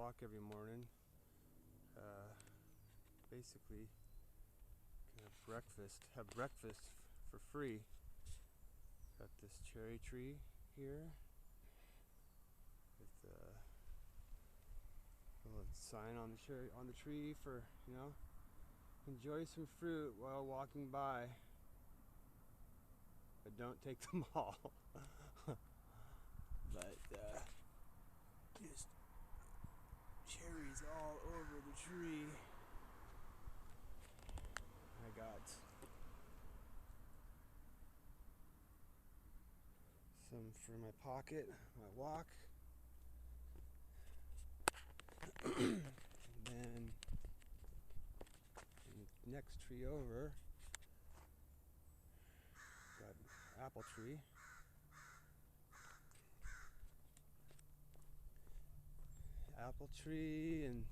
walk every morning. Basically, can have breakfast for free. Got this cherry tree here with a little sign on the tree for, enjoy some fruit while walking by, but don't take them all. But just cherries all over the tree. I got some for my pocket, my walk. And then the next tree over, got an apple tree. Apple tree and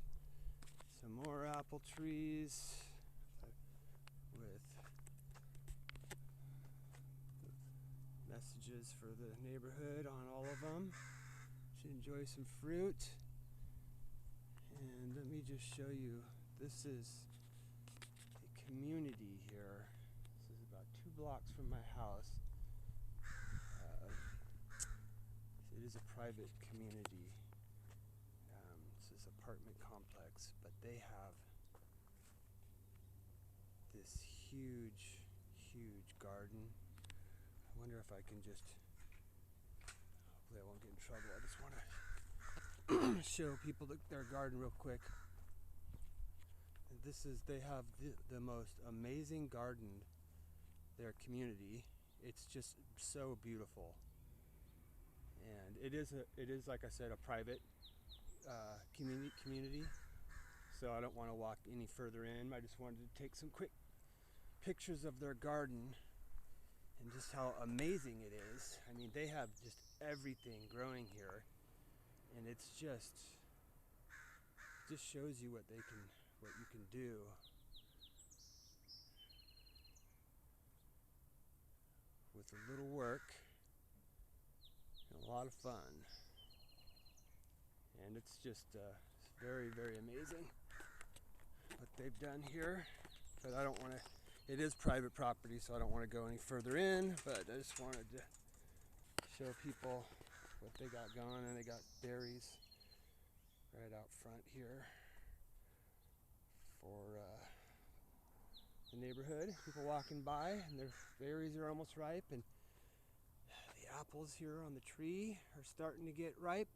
some more apple trees with messages for the neighborhood on all of them. Should enjoy some fruit. And let me just show you, this is a community here. This is about 2 blocks from my house. It is a private community. This is an apartment complex, but they have this huge garden. I wonder if I can just, hopefully I won't get in trouble. I just want to show people their garden real quick. And they have the most amazing garden, their community. It's just so beautiful. And it is like I said, a private community. So I don't want to walk any further in. I just wanted to take some quick pictures of their garden and just how amazing it is. I mean, they have just everything growing here, and it's just shows you what you can do with a little work and a lot of fun. And it's just very amazing what they've done here. But I don't want to, it is private property, so I don't want to go any further in, but I just wanted to show people what they got going. And they got berries right out front here for the neighborhood. People walking by, and their berries are almost ripe, and the apples here on the tree are starting to get ripe.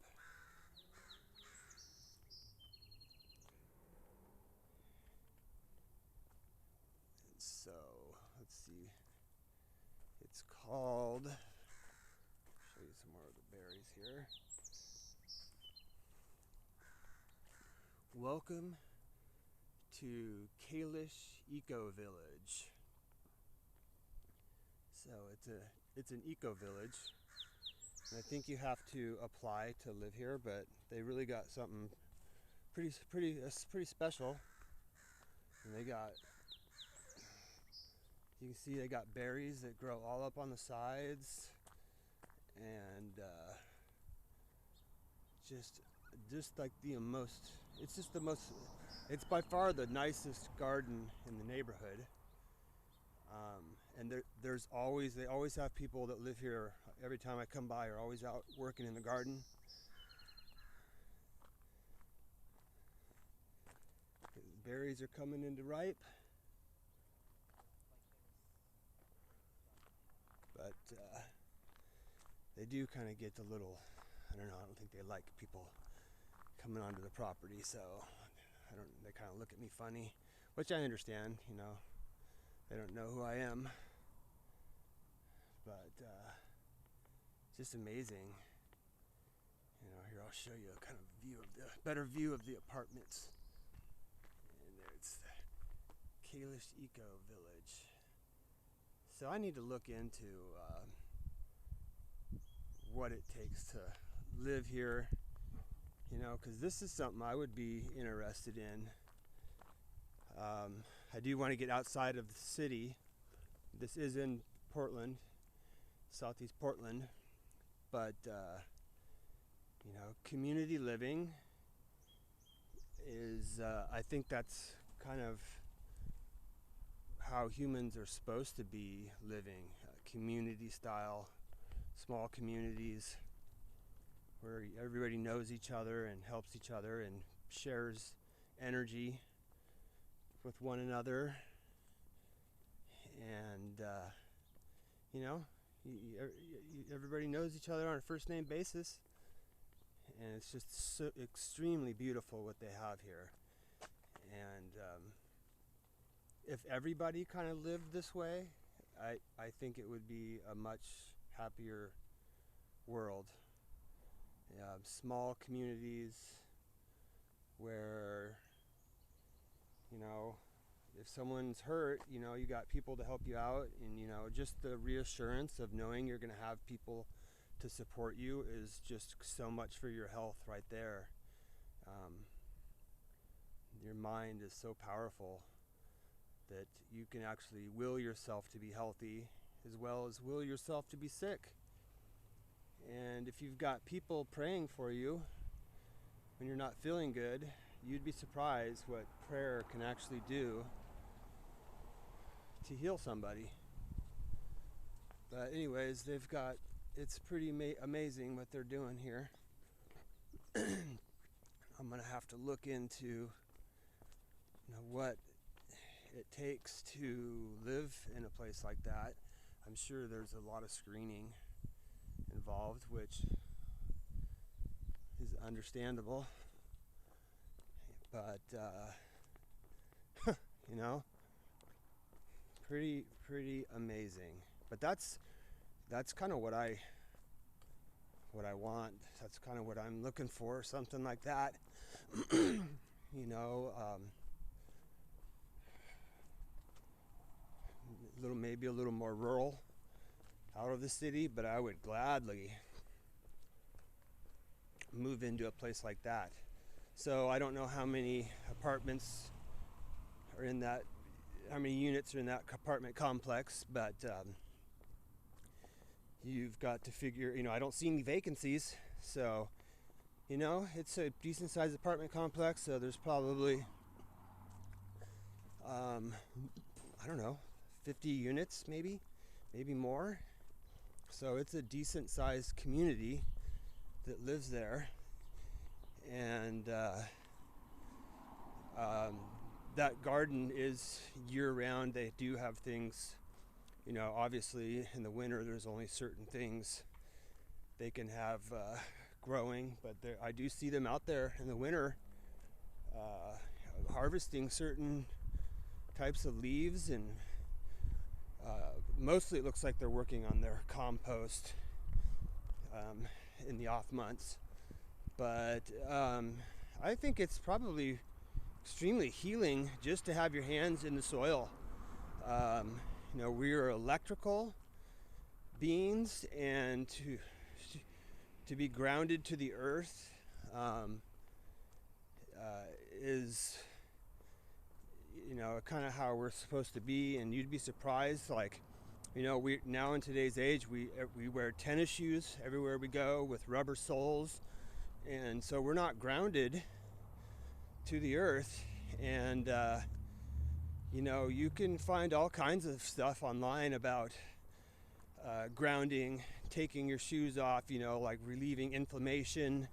So, let's see. It's called, show you some more of the berries here. Welcome to Kalish Eco Village. So it's an eco village. And I think you have to apply to live here, but they really got something pretty special. And they got, you can see they got berries that grow all up on the sides, and just like the most, it's by far the nicest garden in the neighborhood. And they always have people that live here. Every time I come by, are always out working in the garden. The berries are coming into ripe. But they do kind of get a little, I don't know, I don't think they like people coming onto the property, so they kind of look at me funny, which I understand, they don't know who I am. But just amazing. Here I'll show you a kind of better view of the apartments. And there's the Kalish Eco Village. So I need to look into what it takes to live here, because this is something I would be interested in. I do want to get outside of the city. This is in Portland, Southeast Portland, but community living is I think that's kind of how humans are supposed to be living, community style, small communities where everybody knows each other and helps each other and shares energy with one another. And you know, everybody knows each other on a first name basis, and it's just so extremely beautiful what they have here. And if everybody kind of lived this way, I think it would be a much happier world. Small communities where, you know, if someone's hurt, you know, you got people to help you out, and, you know, just the reassurance of knowing you're going to have people to support you is just so much for your health right there. Your mind is so powerful that you can actually will yourself to be healthy as well as will yourself to be sick. And if you've got people praying for you when you're not feeling good, you'd be surprised what prayer can actually do to heal somebody. But anyways, it's pretty amazing what they're doing here. I'm gonna have to look into, you know, what it takes to live in a place like that. I'm sure there's a lot of screening involved, which is understandable. But you know, pretty amazing. But that's kind of what I want. That's kind of what I'm looking for, something like that. You know, maybe a little more rural, out of the city, but I would gladly move into a place like that. So I don't know how many apartments are in that, how many units are in that apartment complex, but you've got to figure, you know, I don't see any vacancies, so, you know, it's a decent sized apartment complex, so there's probably, I don't know, 50 units maybe more. So it's a decent sized community that lives there. And that garden is year round. They do have things, you know, obviously in the winter there's only certain things they can have growing, but I do see them out there in the winter harvesting certain types of leaves, and mostly it looks like they're working on their compost in the off months. But I think it's probably extremely healing just to have your hands in the soil. You know, we're electrical beings, and to be grounded to the earth is, you know, kind of how we're supposed to be. And you'd be surprised, like, you know, we now in today's age we wear tennis shoes everywhere we go with rubber soles, and so we're not grounded to the earth. And you know, you can find all kinds of stuff online about grounding, taking your shoes off, you know, like relieving inflammation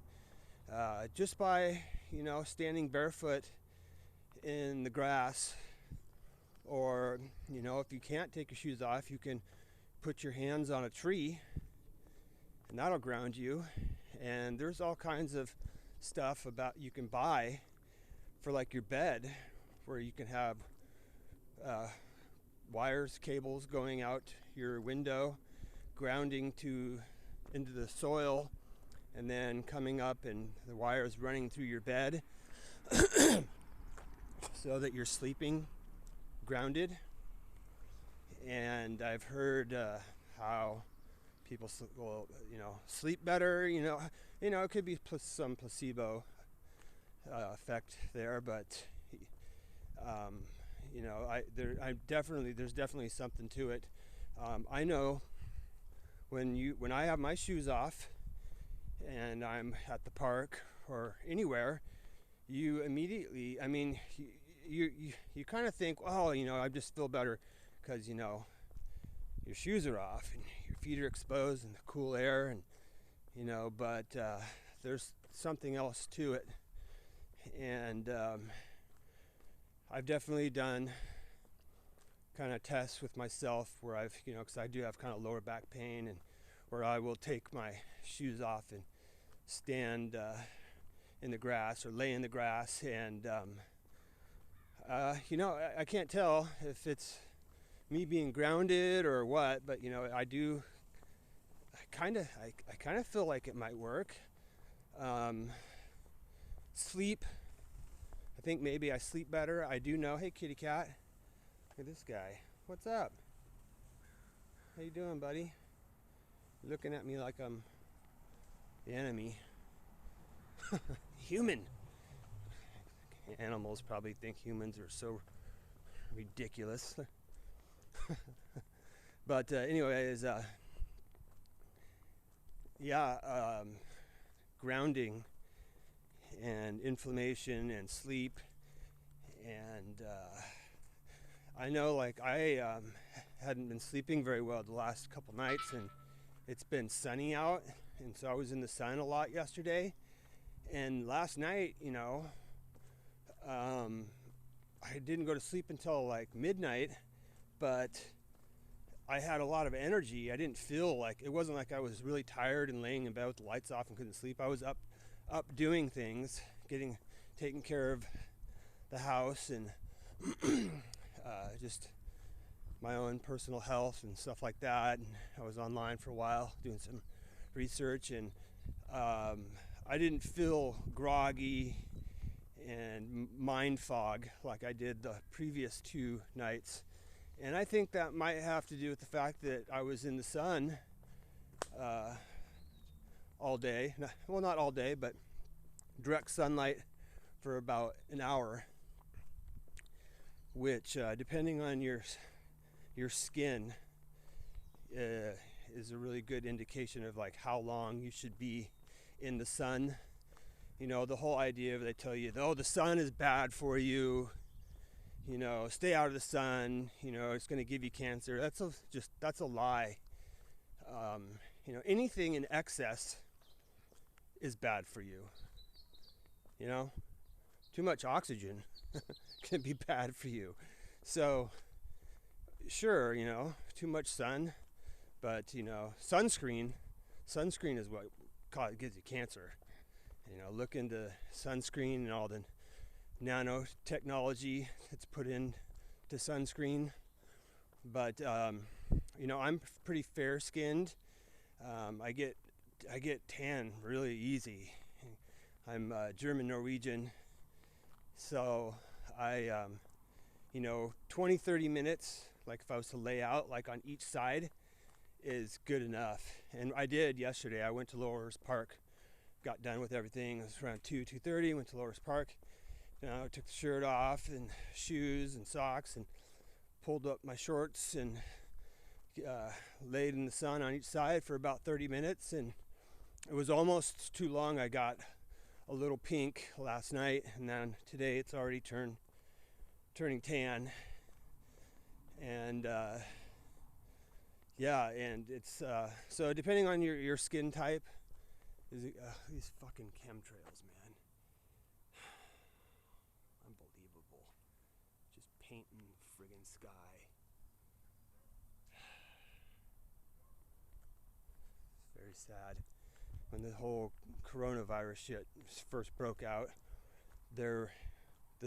just by, you know, standing barefoot in the grass. Or, you know, if you can't take your shoes off, you can put your hands on a tree and that'll ground you. And there's all kinds of stuff about you can buy for like your bed, where you can have wires, cables going out your window, grounding into the soil, and then coming up and the wires running through your bed so that you're sleeping grounded. And I've heard how people will, you know, sleep better. You know, it could be some placebo effect there, but you know, there's definitely something to it. I know when I have my shoes off and I'm at the park or anywhere, you immediately, I mean, you kind of think, oh, I just feel better because, your shoes are off and your feet are exposed in the cool air, and, but there's something else to it. And I've definitely done kind of tests with myself where I've, because I do have kind of lower back pain, and where I will take my shoes off and stand in the grass or lay in the grass, and I can't tell if it's me being grounded or what, but I kind of feel like it might work. Sleep, I think maybe I sleep better. I do know. Hey, kitty cat, look at this guy. What's up? How you doing, buddy? You're looking at me like I'm the enemy. Human. Animals probably think humans are so ridiculous. But anyways, grounding and inflammation and sleep, and I know, like, I hadn't been sleeping very well the last couple nights, and it's been sunny out, and so I was in the sun a lot yesterday. And last night, I didn't go to sleep until like midnight, but I had a lot of energy. I didn't feel like, it wasn't like I was really tired and laying in bed with the lights off and couldn't sleep. I was up doing things, taking care of the house, and just my own personal health and stuff like that. And I was online for a while doing some research, and I didn't feel groggy and mind fog like I did the previous 2 nights. And I think that might have to do with the fact that I was in the sun all day. Well, not all day, but direct sunlight for about an hour, which, depending on your skin, is a really good indication of like how long you should be in the sun. The whole idea of, they tell you, oh, the sun is bad for you, stay out of the sun, it's going to give you cancer. That's a lie. Anything in excess is bad for you. Too much oxygen can be bad for you. So sure, too much sun, but sunscreen is what gives you cancer. Look into sunscreen and all the nanotechnology that's put into sunscreen. But I'm pretty fair skinned. I get tan really easy. I'm German Norwegian, so I 20-30 minutes, like if I was to lay out like on each side, is good enough. And I did yesterday. I went to Lowers Park, got done with everything. It was around 2:30. Went to Lowers Park. I took the shirt off and shoes and socks, and pulled up my shorts and laid in the sun on each side for about 30 minutes. And it was almost too long. I got a little pink last night, and then today it's already turning tan. And and it's so depending on your skin type, these fucking chemtrails, man. Unbelievable. Just painting the friggin' sky. It's very sad. When the whole coronavirus shit first broke out, the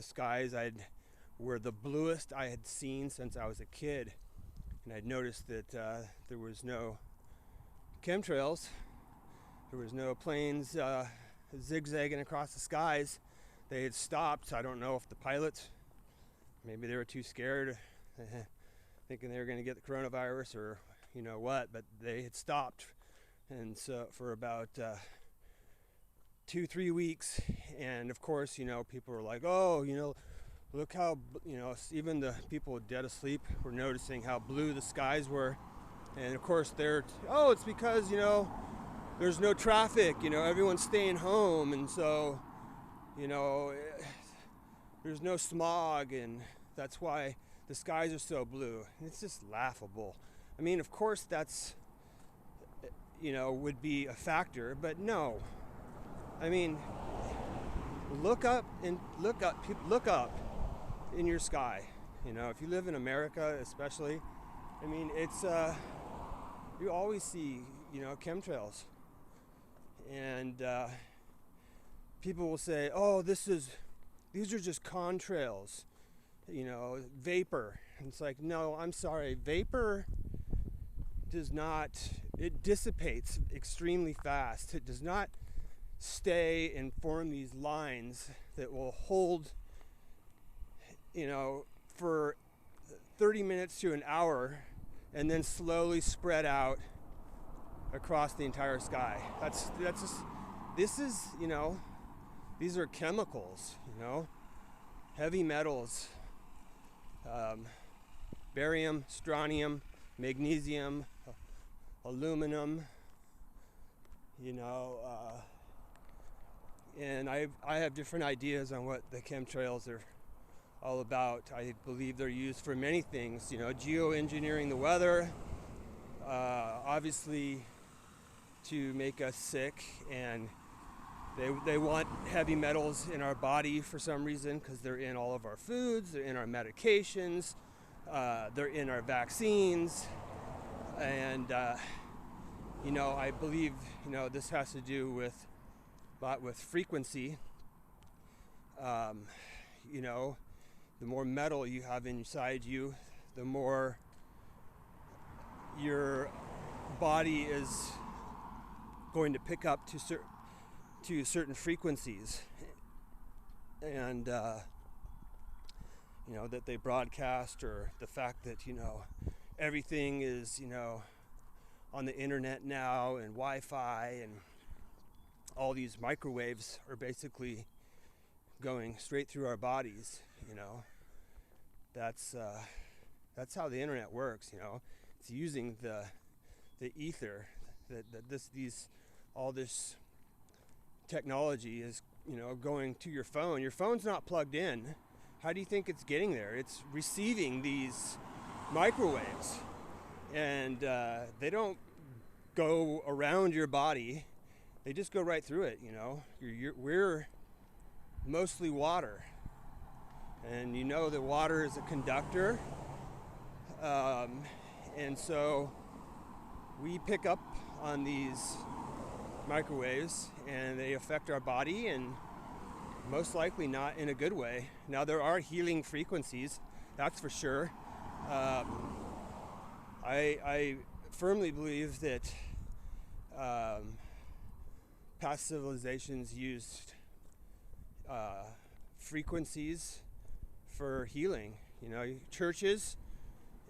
skies were the bluest I had seen since I was a kid. And I'd noticed that there was no chemtrails. There was no planes zigzagging across the skies. They had stopped. I don't know if the pilots, maybe they were too scared, thinking they were going to get the coronavirus or what, but they had stopped. And so for about 2-3 weeks, and of course, people were like, oh, look how, even the people dead asleep were noticing how blue the skies were. And of course it's because, there's no traffic, everyone's staying home. And so, you know, there's no smog, and that's why the skies are so blue. It's just laughable. I mean, of course that's, you know, would be a factor, but no. I mean, look up in your sky. You know, if you live in America especially, I mean, it's you always see, you know, chemtrails, and people will say, oh, these are just contrails, you know, vapor. And it's like, no, I'm sorry, vapor does not, it dissipates extremely fast. It does not stay and form these lines that will hold, you know, for 30 minutes to an hour and then slowly spread out across the entire sky. That's just, this is, you know, these are chemicals, you know, heavy metals, barium, strontium, magnesium, aluminum, you know, and I have different ideas on what the chemtrails are all about. I believe they're used for many things, you know, geoengineering the weather, obviously to make us sick, and they want heavy metals in our body for some reason because they're in all of our foods, they're in our medications, they're in our vaccines, and you know, I believe, you know, this has to do with a lot with frequency. You know, the more metal you have inside you, the more your body is going to pick up to certain frequencies, and you know, that they broadcast, or the fact that, you know, everything is, you know, on the internet now, and Wi-Fi, and all these microwaves are basically going straight through our bodies. You know, that's how the internet works. You know, it's using the ether that all this technology is, you know, going to your phone. Your phone's not plugged in. How do you think it's getting there? It's receiving these microwaves, and they don't go around your body. They just go right through it. You know, we're mostly water, and you know that water is a conductor, and so we pick up on these microwaves, and they affect our body, and most likely not in a good way. Now, there are healing frequencies, that's for sure. I firmly believe that past civilizations used frequencies for healing. You know, churches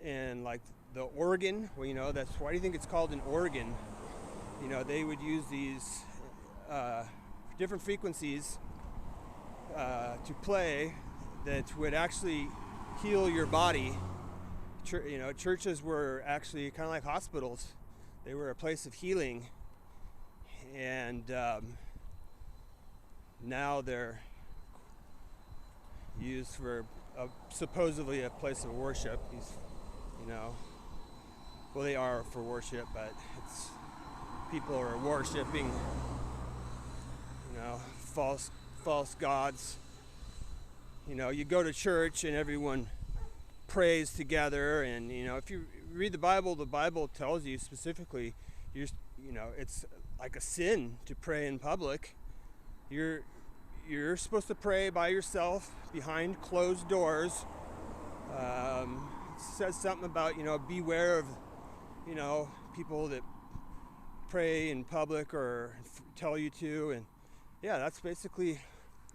and like the organ, well, you know, that's why do you think it's called an organ? You know, they would use these different frequencies to play that would actually heal your body. You know, churches were actually kind of like hospitals. They were a place of healing, and now they're used for supposedly a place of worship. You know, well, they are for worship, but it's people are worshiping, you know, false gods. You know, you go to church and everyone prays together, and you know, if you read the Bible tells you specifically, you know, it's like a sin to pray in public. You're supposed to pray by yourself behind closed doors. It says something about, you know, beware of, you know, people that pray in public or tell you to, and yeah, that's basically,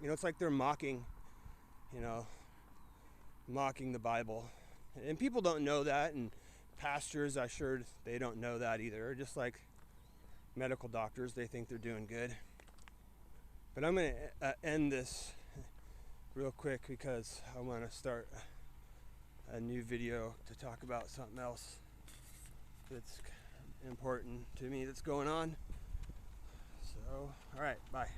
you know, it's like they're mocking the Bible, and people don't know that, and pastors, I'm sure they don't know that either. Just like medical doctors, they think they're doing good. But I'm going to end this real quick because I want to start a new video to talk about something else that's important to me that's going on. So, all right, bye.